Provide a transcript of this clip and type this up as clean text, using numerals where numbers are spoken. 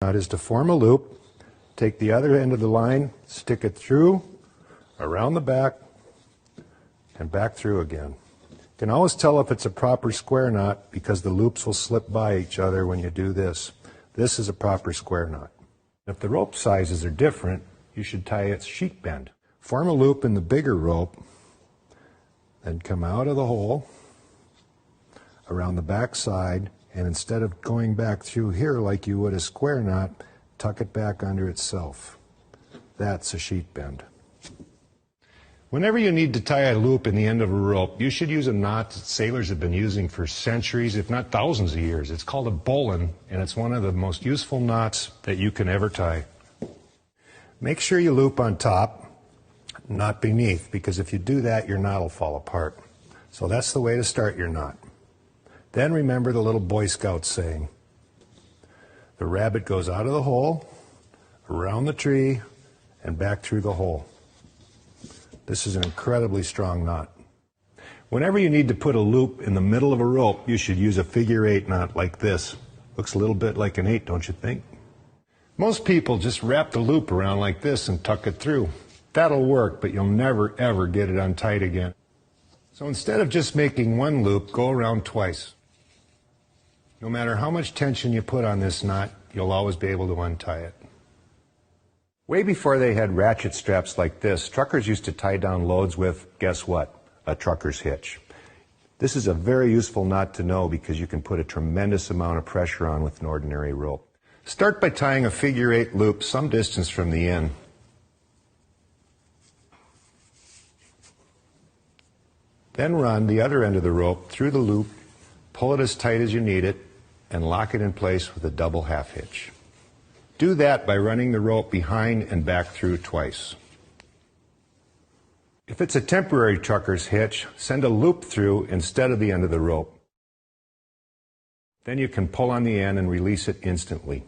Now it is to form a loop, take the other end of the line, stick it through, around the back, and back through again. You can always tell if it's a proper square knot because the loops will slip by each other when you do this. This is a proper square knot. If the rope sizes are different, you should tie its sheet bend. Form a loop in the bigger rope, then come out of the hole, around the back side, and instead of going back through here like you would a square knot, tuck it back under itself. That's a sheet bend. Whenever you need to tie a loop in the end of a rope, you should use a knot that sailors have been using for centuries, if not thousands of years. It's called a bowline, and it's one of the most useful knots that you can ever tie. Make sure you loop on top, not beneath, because if you do that, your knot will fall apart. So that's the way to start your knot. Then remember the little Boy Scout saying. The rabbit goes out of the hole, around the tree, and back through the hole. This is an incredibly strong knot. Whenever you need to put a loop in the middle of a rope, you should use a figure-8 knot like this. Looks a little bit like an 8, don't you think? Most people just wrap the loop around like this and tuck it through. That'll work, but you'll never ever get it untied again. So instead of just making one loop, go around twice. No matter how much tension you put on this knot, you'll always be able to untie it. Way before they had ratchet straps like this, truckers used to tie down loads with, guess what? A trucker's hitch. This is a very useful knot to know because you can put a tremendous amount of pressure on with an ordinary rope. Start by tying a figure-8 loop some distance from the end. Then run the other end of the rope through the loop, pull it as tight as you need it, and lock it in place with a double half hitch. Do that by running the rope behind and back through twice. If it's a temporary trucker's hitch, send a loop through instead of the end of the rope. Then you can pull on the end and release it instantly.